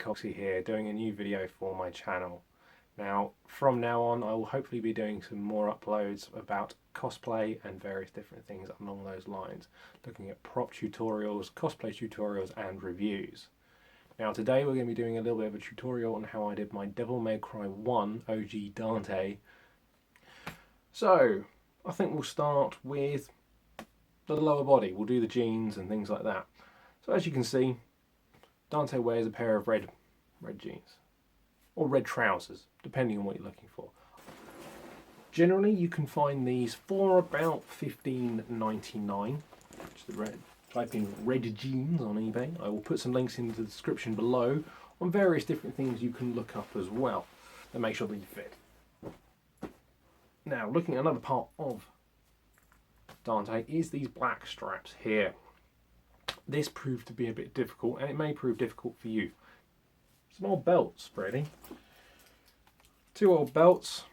Cosplay here, doing a new video for my channel. Now, from now on, I will hopefully be doing some more uploads about cosplay and various different things along those lines, looking at prop tutorials, cosplay tutorials, and reviews. Now, today we're going to be doing a little bit of a tutorial on how I did my Devil May Cry 1 OG Dante. So, I think we'll start with the lower body. We'll do the jeans and things like that. So as you can see, Dante wears a pair of red jeans, or red trousers, depending on what you're looking for. Generally, you can find these for about $15.99. Type in red jeans on eBay. I will put some links in the description below on various different things you can look up as well and make sure that you fit. Now, looking at another part of Dante is these black straps here. This proved to be a bit difficult, and it may prove difficult for you. Some old belts, really. Two old belts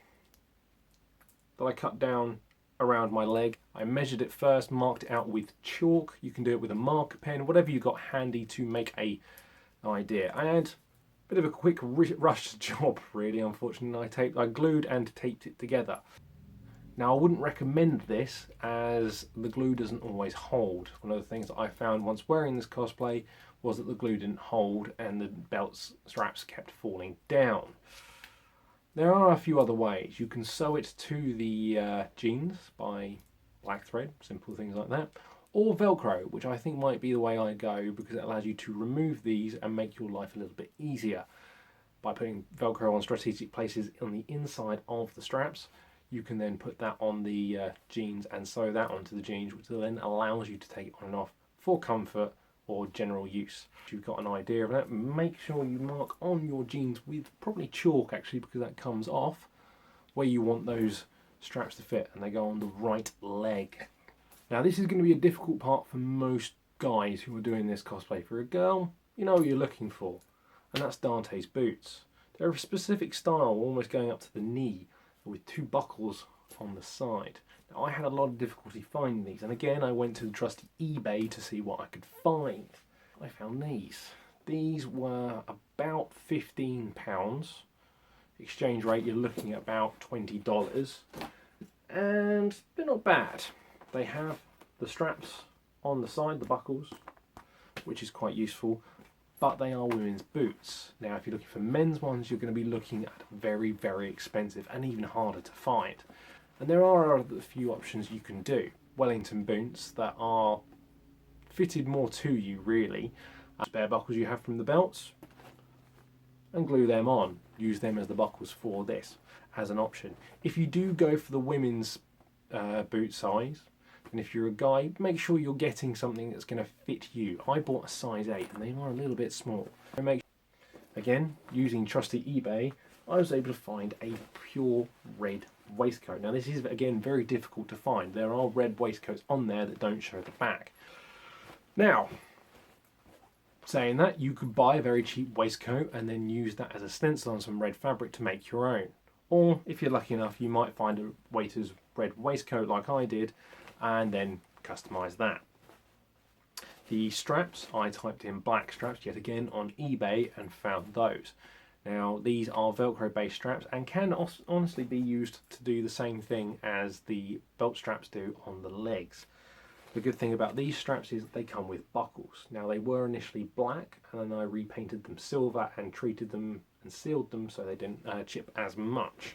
that I cut down around my leg. I measured it first, marked it out with chalk. You can do it with a marker pen, whatever you got handy to make an idea. I had a bit of a quick rush job, really, unfortunately. I glued and taped it together. Now, I wouldn't recommend this as the glue doesn't always hold. One of the things that I found once wearing this cosplay was that the glue didn't hold and the belt straps kept falling down. There are a few other ways. You can sew it to the jeans by black thread, simple things like that, or Velcro, which I think might be the way I go because it allows you to remove these and make your life a little bit easier. By putting Velcro on strategic places on the inside of the straps, you can then put that on the jeans and sew that onto the jeans, which then allows you to take it on and off for comfort or general use. If you've got an idea of that, make sure you mark on your jeans with probably chalk, actually, because that comes off where you want those straps to fit, and they go on the right leg. Now, this is going to be a difficult part for most guys who are doing this cosplay. For a girl, you know what you're looking for, and that's Dante's boots. They're a specific style, almost going up to the knee, with two buckles on the side. Now, I had a lot of difficulty finding these, and again I went to the trusty eBay to see what I could find. I found these. These were about £15. Exchange rate, you're looking at about $20, and they're not bad. They have the straps on the side, the buckles, which is quite useful, but they are women's boots. Now, if you're looking for men's ones, you're going to be looking at very, very expensive and even harder to find. And there are a few options you can do. Wellington boots that are fitted more to you, really. Spare buckles you have from the belts, and glue them on. Use them as the buckles for this as an option. If you do go for the women's boot size, and if you're a guy, make sure you're getting something that's going to fit you. I bought a size 8 and they are a little bit small. Again, using trusty eBay, I was able to find a pure red waistcoat. Now, this is, again, very difficult to find. There are red waistcoats on there that don't show the back. Now, saying that, you could buy a very cheap waistcoat and then use that as a stencil on some red fabric to make your own. Or, if you're lucky enough, you might find a waiter's red waistcoat like I did, and then customize that. The straps, I typed in black straps yet again on eBay and found those. Now, these are Velcro based straps and can honestly be used to do the same thing as the belt straps do on the legs. The good thing about these straps is that they come with buckles. Now, they were initially black, and then I repainted them silver and treated them and sealed them so they didn't chip as much.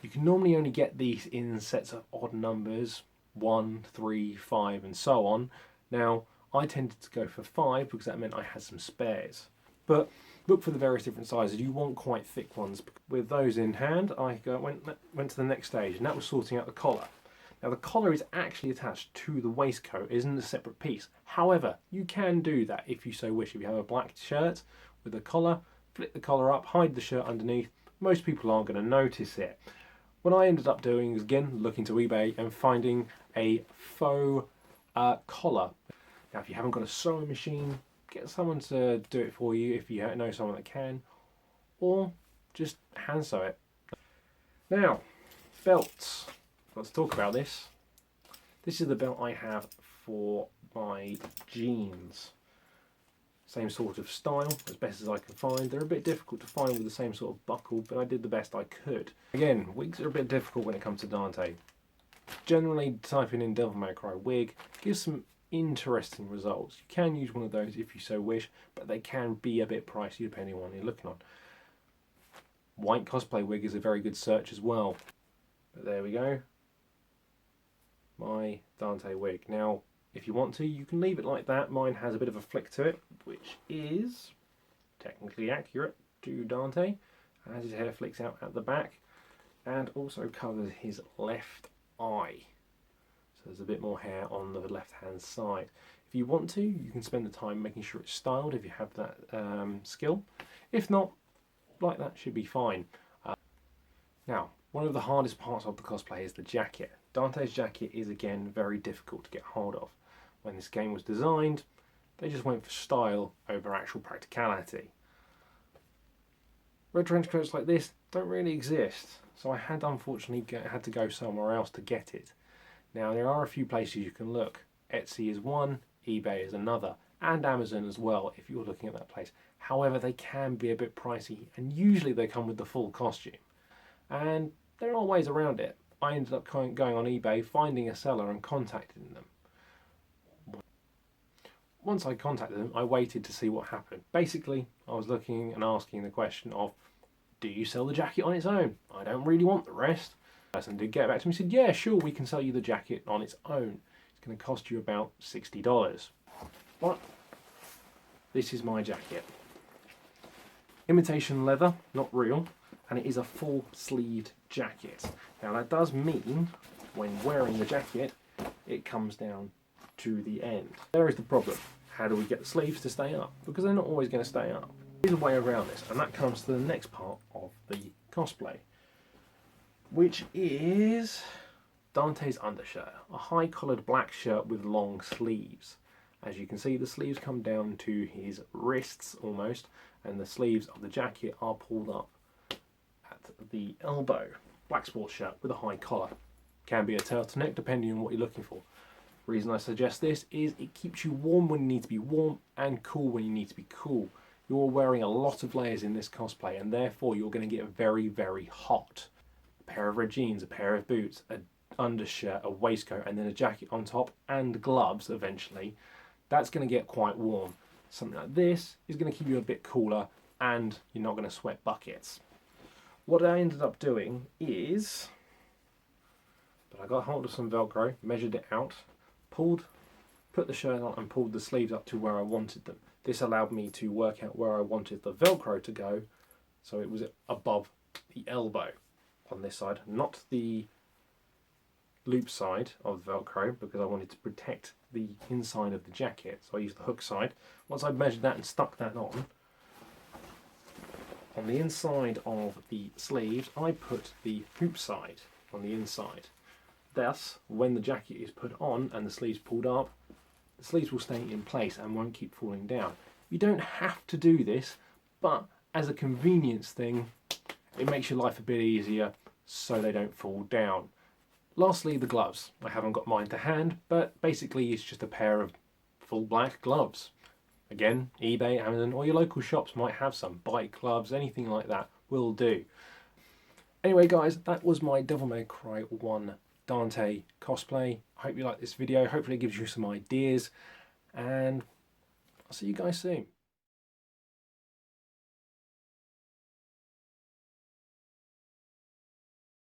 You can normally only get these in sets of odd numbers, 1, 3, 5 and so on. Now, I tended to go for 5 because that meant I had some spares. But look for the various different sizes. You want quite thick ones. With those in hand, I went to the next stage, and that was sorting out the collar. Now, the collar is actually attached to the waistcoat, it isn't a separate piece. However, you can do that if you so wish. If you have a black shirt with a collar, flip the collar up, hide the shirt underneath. Most people aren't going to notice it. What I ended up doing is, again, looking to eBay and finding a faux collar. Now, if you haven't got a sewing machine, get someone to do it for you if you know someone that can, or just hand sew it. Now, belts. Let's talk about this. This is the belt I have for my jeans. Same sort of style, as best as I can find. They're a bit difficult to find with the same sort of buckle, but I did the best I could. Again, wigs are a bit difficult when it comes to Dante. Generally, typing in Devil May Cry wig gives some interesting results. You can use one of those if you so wish, but they can be a bit pricey depending on what you're looking on. White cosplay wig is a very good search as well. But there we go. My Dante wig. Now, if you want to, you can leave it like that. Mine has a bit of a flick to it, which is technically accurate to Dante, as his hair flicks out at the back and also covers his left eye. So there's a bit more hair on the left hand side. If you want to, you can spend the time making sure it's styled if you have that skill. If not, like that should be fine. Now, one of the hardest parts of the cosplay is the jacket. Dante's jacket is again very difficult to get hold of. When this game was designed, they just went for style over actual practicality. Red trench coats like this don't really exist, so I had unfortunately had to go somewhere else to get it. Now there are a few places you can look. Etsy is one, eBay is another, and Amazon as well if you're looking at that place. However, they can be a bit pricey, and usually they come with the full costume. And there are ways around it. I ended up going on eBay, finding a seller and contacting them. Once I contacted them, I waited to see what happened. Basically, I was looking and asking the question of, do you sell the jacket on its own? I don't really want the rest. The person did get back to me and said, yeah, sure, we can sell you the jacket on its own. It's going to cost you about $60. But this is my jacket. Imitation leather, not real, and it is a full-sleeved jacket. Now that does mean, when wearing the jacket, it comes down to the end. There is the problem. How do we get the sleeves to stay up? Because they're not always going to stay up. There's a way around this, and that comes to the next part of the cosplay, which is Dante's undershirt. A high-collared black shirt with long sleeves. As you can see, the sleeves come down to his wrists almost, and the sleeves of the jacket are pulled up at the elbow. Black sports shirt with a high collar. Can be a turtleneck depending on what you're looking for. The reason I suggest this is it keeps you warm when you need to be warm and cool when you need to be cool. You're wearing a lot of layers in this cosplay and therefore you're going to get very, very hot. A pair of red jeans, a pair of boots, an undershirt, a waistcoat and then a jacket on top and gloves eventually. That's going to get quite warm. Something like this is going to keep you a bit cooler and you're not going to sweat buckets. What I ended up doing is, I got hold of some Velcro, measured it out, put the shirt on and pulled the sleeves up to where I wanted them. This allowed me to work out where I wanted the Velcro to go, so it was above the elbow on this side, not the loop side of the Velcro because I wanted to protect the inside of the jacket, so I used the hook side. Once I'd measured that and stuck that on the inside of the sleeves, I put the hoop side on the inside. Thus, when the jacket is put on and the sleeves pulled up, the sleeves will stay in place and won't keep falling down. You don't have to do this, but as a convenience thing, it makes your life a bit easier so they don't fall down. Lastly, the gloves. I haven't got mine to hand, but basically it's just a pair of full black gloves. Again, eBay, Amazon, or your local shops might have some. Bike gloves, anything like that will do. Anyway guys, that was my Devil May Cry 1 Dante cosplay. I hope you like this video. Hopefully it gives you some ideas, and I'll see you guys soon.